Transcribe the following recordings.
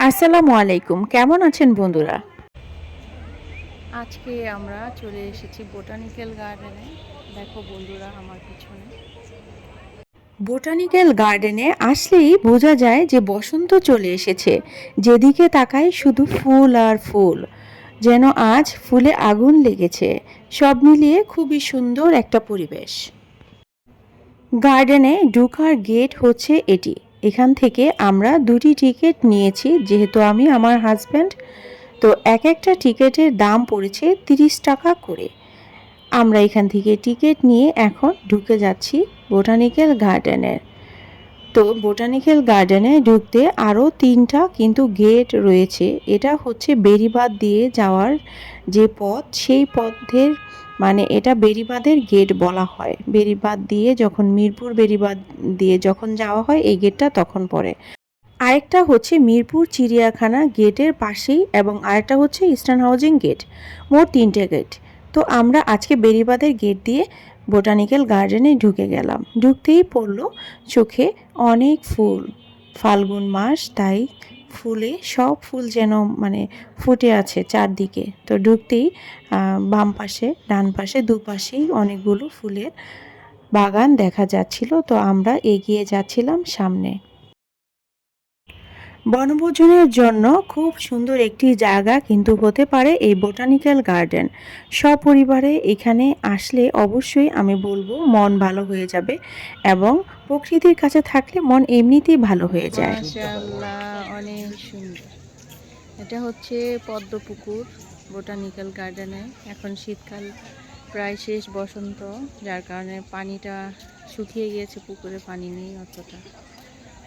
আসসালামু আলাইকুম। কেমন আছেন বন্ধুরা? আজকে আমরা চলে এসেছি বোটানিক্যাল গার্ডেনে। দেখো বন্ধুরা আমার পিছনে। বোটানিক্যাল গার্ডেনে আসলেই বোঝা যায় যে বসন্ত চলে এসেছে। যেদিকে তাকাই শুধু ফুল আর ফুল। যেন আজ ফুলে আগুন লেগেছে। সব মিলিয়ে খুবই সুন্দর একটা পরিবেশ। গার্ডেনে ঢোকার গেট হচ্ছে এটি। এখান থেকে আমরা 2টি টিকিট নিয়েছি যেহেতু আমি আমার হাজব্যান্ড। তো এক একটা টিকিটের দাম পড়েছে 30 টাকা করে। আমরা এখান থেকে টিকিট নিয়ে এখন ঢুকে যাচ্ছি বোটানিক্যাল গার্ডেনে। তো বোটানিক্যাল গার্ডেনে ঢুকতে আরও 3টা কিন্তু গেট রয়েছে। এটা হচ্ছে বেড়িবাঁধ দিয়ে যাওয়ার যে পথ, সেই পথের মানে এটা বেড়িবাঁধের গেট বলা হয়। বেড়িবাঁধ দিয়ে যখন মিরপুর বেড়িবাঁধ দিয়ে যখন যাওয়া হয় এই গেটটা তখন পড়ে। আরেকটা হচ্ছে মিরপুর চিড়িয়াখানা গেটের পাশেই এবং আরেকটা হচ্ছে ইস্টার্ন হাউজিং গেট। মোট 3টে গেট। তো আমরা আজকে বেড়িবাঁধের গেট দিয়ে বোটানিক্যাল গার্ডেনে ঢুকে গেলাম। ঢুকতেই পড়লো চোখে অনেক ফুল। ফাল্গুন মাস তাই ফুলে সব ফুল যেন মানে ফুটে আছে চারদিকে। তো ঢুকতেই বাম পাশে ডান পাশে দুপাশেই অনেকগুলো ফুলের বাগান দেখা যাচ্ছিল। তো আমরা এগিয়ে যাচ্ছিলাম সামনে। বনভোজনের জন্য খুব সুন্দর একটি জায়গা কিন্তু হতে পারে এই বোটানিক্যাল গার্ডেন। সপরিবারে এখানে আসলে অবশ্যই আমি বলবো মন ভালো হয়ে যাবে এবং প্রকৃতির কাছে থাকলে মন এমনিতেই ভালো হয়ে যায়। মাশাআল্লাহ, অনেক সুন্দর। এটা হচ্ছে পদ্ম পুকুর বোটানিক্যাল গার্ডেনে। এখন শীতকাল প্রায় শেষ, বসন্ত, যার কারণে পানিটা শুকিয়ে গিয়েছে। পুকুরে পানি নেই অতটা।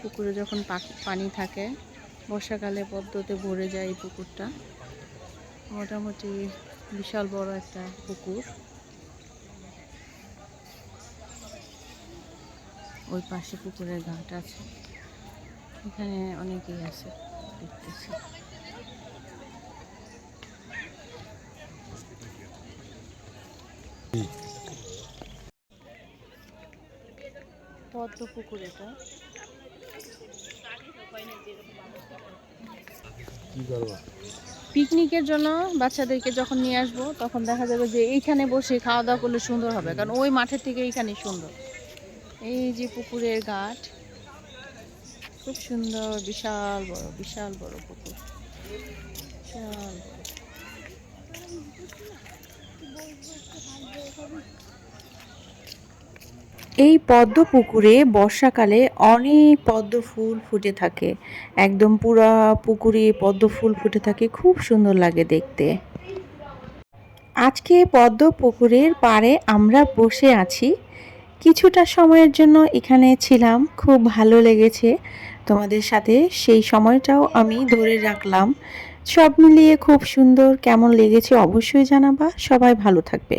পুকুরে যখন পানি থাকে বর্ষাকালে পদ্মতে ভরে যায় এই পুকুরটা। মোটামুটি বিশাল বড় একটা পুকুর। ওই পাশে পুকুরের ঘাট আছে, এখানে অনেকেই আছে দেখতেছি। পদ্ম পুকুর এটা। পিকনিকের জন্য বাচ্চাদেরকে যখন নিয়ে আসবো তখন দেখা যাবে যে এইখানে বসে খাওয়া দাওয়া করলে সুন্দর হবে, কারণ ওই মাঠের থেকে এইখানে সুন্দর। এই যে পুকুরের ঘাট, খুব সুন্দর, বিশাল বড় পুকুর, বিশাল বড়। এই পদ্ম পুকুরে বর্ষাকালে অনেক পদ্ম ফুল ফুটে থাকে। একদম পুরা পুকুরে পদ্ম ফুল ফুটে থাকে, খুব সুন্দর লাগে দেখতে। আজকে পদ্ম পুকুরের পাড়ে আমরা বসে আছি। কিছুটা সময়ের জন্য এখানে ছিলাম, খুব ভালো লেগেছে। তোমাদের সাথে সেই সময়টাও আমি ধরে রাখলাম। সব মিলিয়ে খুব সুন্দর। কেমন লেগেছে অবশ্যই জানাবা। সবাই ভালো থাকবে।